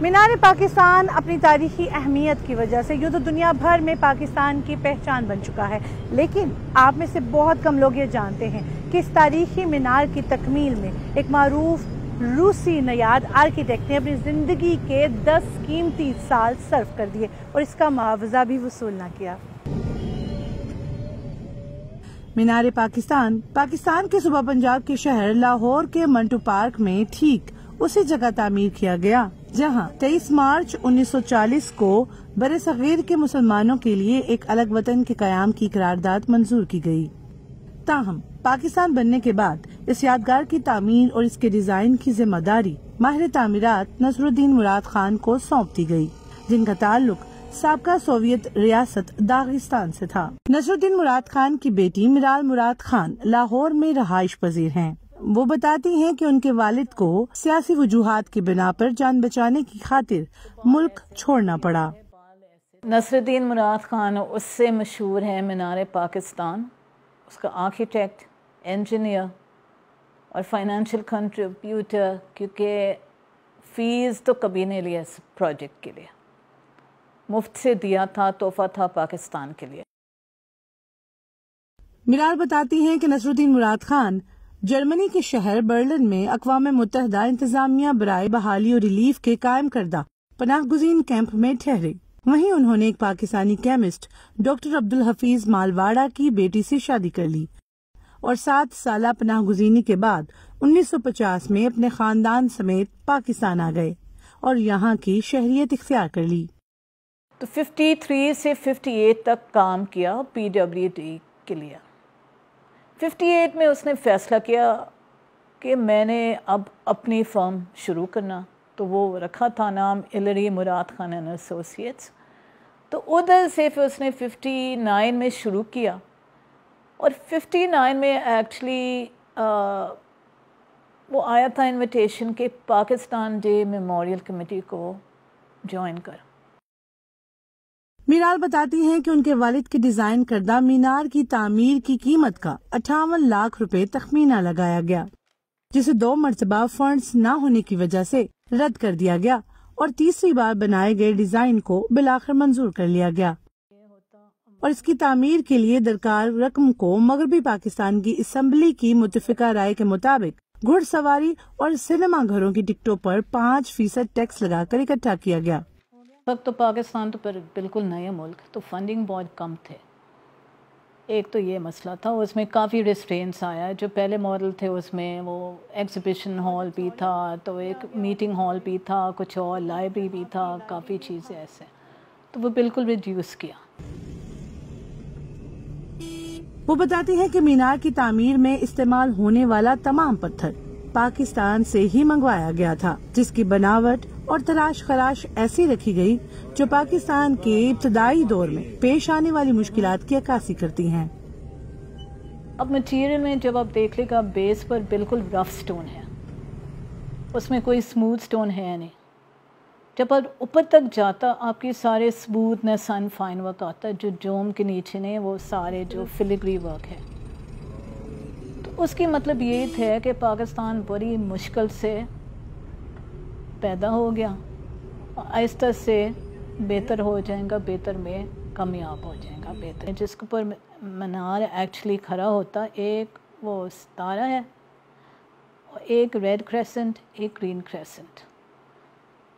مینار پاکستان اپنی تاریخی اہمیت کی وجہ سے یوں تو دنیا بھر میں پاکستان کی پہچان بن چکا ہے، لیکن آپ میں سے بہت کم لوگ یہ جانتے ہیں کہ اس تاریخی مینار کی تکمیل میں ایک معروف روسی نیاد آرکیٹیکٹ نے اپنی زندگی کے 10 قیمتی سال صرف کر دیے اور اس کا معاوضہ بھی وصول نہ کیا۔ مینار پاکستان پاکستان کے صوبہ پنجاب کے شہر لاہور کے منٹو پارک میں ٹھیک اسی جگہ تعمیر کیا گیا جہاں 23 مارچ 1940 کو برصغیر کے مسلمانوں کے لیے ایک الگ وطن کے قیام کی قرارداد منظور کی گئی۔ تاہم پاکستان بننے کے بعد اس یادگار کی تعمیر اور اس کے ڈیزائن کی ذمہ داری ماہر تعمیرات نصر الدین مراد خان کو سونپ دی گئی، جن کا تعلق سابقہ سوویت ریاست داغستان سے تھا۔ نصر الدین مراد خان کی بیٹی میرال مراد خان لاہور میں رہائش پذیر ہیں۔ وہ بتاتی ہیں کہ ان کے والد کو سیاسی وجوہات کی بنا پر جان بچانے کی خاطر ملک چھوڑنا پڑا۔ نصر الدین مراد خان اس سے مشہور ہے مینار پاکستان، اس کا آرکیٹیکٹ، انجینئر اور فائنینشیل کنٹریبیوٹر، کیونکہ فیس تو کبھی نہیں لیا اس پروجیکٹ کے لیے، مفت سے دیا تھا، تحفہ تھا پاکستان کے لیے۔ میرال بتاتی ہیں کہ نصر الدین مراد خان جرمنی کے شہر برلن میں اقوام متحدہ انتظامیہ برائے بحالی اور ریلیف کے قائم کردہ پناہ گزین کیمپ میں ٹھہرے۔ وہیں انہوں نے ایک پاکستانی کیمسٹ ڈاکٹر عبدالحفیظ مالواڑہ کی بیٹی سے شادی کر لی اور 7 سالہ پناہ گزینی کے بعد 1950 میں اپنے خاندان سمیت پاکستان آ گئے اور یہاں کی شہریت اختیار کر لی۔ تو 53 سے 58 تک کام کیا PWD کے لیے۔ 58 میں اس نے فیصلہ کیا کہ میں نے اب اپنی فرم شروع کرنا، تو وہ رکھا تھا نام الری مراد خان اینڈ ایسوسیٹس۔ تو ادھر سے پھر اس نے 59 میں شروع کیا اور 59 میں ایکچولی وہ آیا تھا انویٹیشن کہ پاکستان ڈے میموریل کمیٹی کو جوائن کر۔ میرال بتاتی ہیں کہ ان کے والد کے ڈیزائن کردہ مینار کی تعمیر کی قیمت کا 58 لاکھ روپے تخمینہ لگایا گیا، جسے 2 مرتبہ فنڈز نہ ہونے کی وجہ سے رد کر دیا گیا اور تیسری بار بنائے گئے ڈیزائن کو بالآخر منظور کر لیا گیا اور اس کی تعمیر کے لیے درکار رقم کو مغربی پاکستان کی اسمبلی کی متفقہ رائے کے مطابق گھڑ سواری اور سینما گھروں کی ٹکٹوں پر 5% ٹیکس لگا کر اکٹھا کیا گیا۔ وقت تو پاکستان تو بالکل نیا ملک، تو فنڈنگ بہت کم تھے۔ ایک تو یہ مسئلہ تھا، اس میں کافی ریسٹرینٹس آیا۔ جو پہلے ماڈل تھے اس میں وہ ایگزیبیشن ہال بھی تھا، تو ایک میٹنگ ہال بھی تھا، کچھ اور لائبریری بھی تھا، کافی چیزیں ایسے، تو وہ بالکل ریڈیوس کیا۔ وہ بتاتی ہے کہ مینار کی تعمیر میں استعمال ہونے والا تمام پتھر پاکستان سے ہی منگوایا گیا تھا، جس کی بناوٹ اور تراش خراش ایسی رکھی گئی جو پاکستان کے ابتدائی دور میں پیش آنے والی مشکلات کی عکاسی کرتی ہیں۔ اب مٹیریل میں جب آپ دیکھ لے گا بیس پر بالکل رف سٹون ہے، اس میں کوئی سموتھ سٹون ہے نہیں۔ جب آپ اوپر تک جاتا آپ کی سارے سموتھنس اینڈ فائن ورک آتا ہے، جو ڈوم کے نیچے نے وہ سارے جو فلیگری ورک ہے۔ تو اس کی مطلب یہ تھا کہ پاکستان بڑی مشکل سے پیدا ہو گیا، آہستہ سے بہتر ہو جائے گا، بہتر میں کامیاب ہو جائے گا، بہتر جس کے اوپر مینار ایکچولی کھڑا ہوتا، ایک وہ ستارہ ہے اور ایک ریڈ کریسنٹ، ایک گرین کریسنٹ۔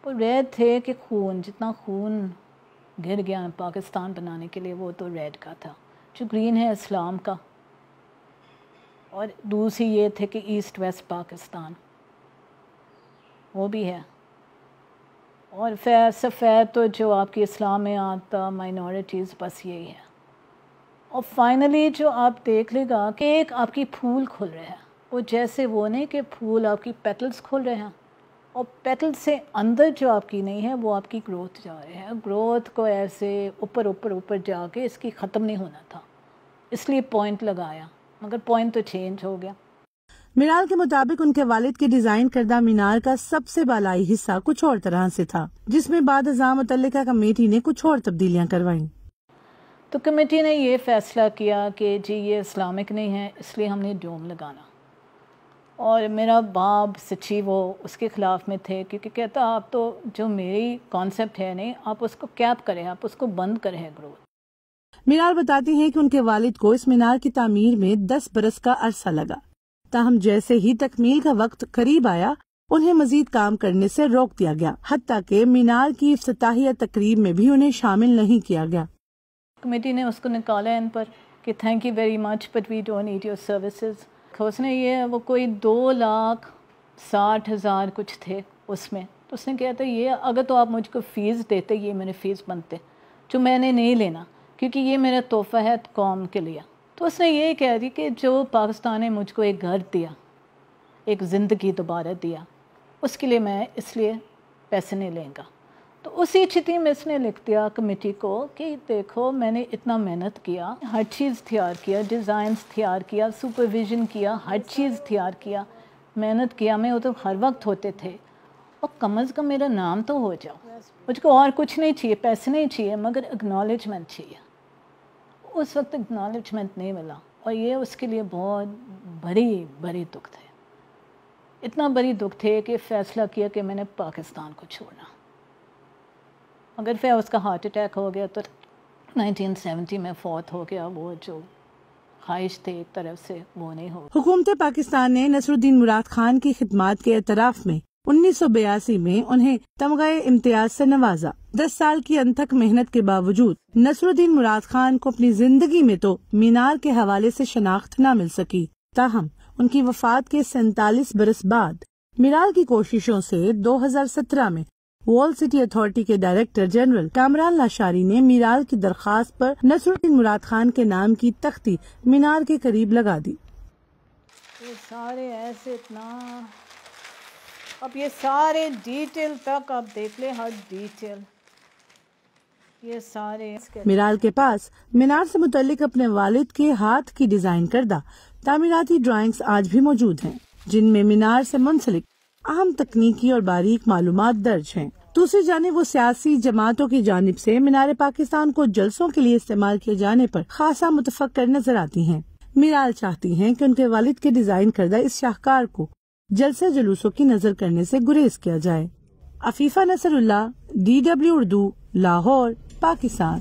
وہ ریڈ تھے کہ خون، جتنا خون گر گیا پاکستان بنانے کے لیے وہ تو ریڈ کا تھا، جو گرین ہے اسلام کا، اور دوسری یہ تھے کہ ایسٹ ویسٹ پاکستان وہ بھی ہے، اور سفید تو جو آپ کی اسلام میں آتا مائنورٹیز، بس یہی ہے۔ اور فائنلی جو آپ دیکھ لے گا کہ ایک آپ کی پھول کھل رہے ہیں، وہ جیسے وہ نہیں کہ پھول آپ کی پیٹلز کھل رہے ہیں اور پیٹل سے اندر جو آپ کی نہیں ہے وہ آپ کی گروتھ جا رہے ہیں، گروتھ کو ایسے اوپر اوپر اوپر جا کے اس کی ختم نہیں ہونا تھا، اس لیے پوائنٹ لگایا، مگر پوائنٹ تو چینج ہو گیا۔ میرال کے مطابق ان کے والد کے ڈیزائن کردہ مینار کا سب سے بالائی حصہ کچھ اور طرح سے تھا، جس میں بعد ازاں متعلقہ کمیٹی نے کچھ اور تبدیلیاں کروائیں۔ تو کمیٹی نے یہ فیصلہ کیا کہ جی یہ اسلامک نہیں ہے، اس لیے ہم نے ڈوم لگانا، اور میرا باپ سچی وہ اس کے خلاف میں تھے، کیونکہ کہتا آپ تو جو میری کانسیپٹ ہے نہیں، آپ اس کو کیپ کریں، آپ اس کو بند کریں گروتھ۔ مینار بتاتی ہیں کہ ان کے والد کو اس مینار کی تعمیر میں 10 برس کا عرصہ لگا، تاہم جیسے ہی تکمیل کا وقت قریب آیا انہیں مزید کام کرنے سے روک دیا گیا، حتیٰ کہ مینار کی افتتاحیہ تقریب میں بھی انہیں شامل نہیں کیا گیا۔ کمیٹی نے اس کو نکالا ان پر کہ thank you very much but we don't need your services. اس نے یہ وہ کوئی 2,60,000 کچھ تھے اس میں، تو اس نے کہا تھا یہ اگر تو آپ مجھ کو فیس دیتے، یہ میرے فیس بنتے، جو میں نے نہیں لینا کیونکہ یہ میرا تحفہ ہے قوم کے لیے۔ تو اس نے یہ کہہ دی کہ جو پاکستان نے مجھ کو ایک گھر دیا، ایک زندگی دوبارہ دیا، اس کے لیے میں اس لیے پیسے نہیں لیں گا۔ تو اسی چٹھی میں اس نے لکھ دیا کمیٹی کو کہ دیکھو میں نے اتنا محنت کیا، ہر چیز تیار کیا، ڈیزائنز تیار کیا، سپرویژن کیا، ہر چیز تیار کیا، محنت کیا، میں وہ تو ہر وقت ہوتے تھے، اور کم از کم میرا نام تو ہو جاؤ، مجھ کو اور کچھ نہیں چاہیے، پیسے نہیں چاہیے، مگر اکنالجمنٹ چاہیے۔ اس وقت اکنالجمنٹ نہیں ملا، اور یہ اس کے لیے بہت بڑی دکھ تھے، اتنا بڑی دکھ تھے کہ فیصلہ کیا کہ میں نے پاکستان کو چھوڑنا۔ اگر پھر اس کا ہارٹ اٹیک ہو گیا تو 1970 میں فوت ہو گیا، وہ جو خواہش تھی ایک طرف سے وہ نہیں ہو۔ حکومت پاکستان نے نصر الدین مراد خان کی خدمات کے اعتراف میں 1982 میں انہیں تمغہ امتیاز سے نوازا۔ 10 سال کی انتھک محنت کے باوجود نصر الدین مراد خان کو اپنی زندگی میں تو مینار کے حوالے سے شناخت نہ مل سکی، تاہم ان کی وفات کے 47 برس بعد مینار کی کوششوں سے 2017 میں وال سٹی اتھارٹی کے ڈائریکٹر جنرل کامران لاشاری نے مینار کی درخواست پر نصر الدین مراد خان کے نام کی تختی مینار کے قریب لگا دی۔ یہ سارے ایسے اتنا، اب یہ سارے ڈیٹیل تک آپ دیکھ لیں، ہر ڈیٹیل یہ سارے۔ مینار کے پاس مینار سے متعلق اپنے والد کے ہاتھ کی ڈیزائن کردہ تعمیراتی ڈرائنگز آج بھی موجود ہیں، جن میں مینار سے منسلک اہم تکنیکی اور باریک معلومات درج ہیں۔ دوسری جانب وہ سیاسی جماعتوں کی جانب سے مینار پاکستان کو جلسوں کے لیے استعمال کیے جانے پر خاصا متفکر نظر آتی ہیں۔ مینار چاہتی ہیں کہ ان کے والد کے ڈیزائن کردہ اس شاہکار کو جلسے جلوسوں کی نظر کرنے سے گریز کیا جائے۔ عفیفہ نصر اللہ، DW اردو، لاہور، پاکستان۔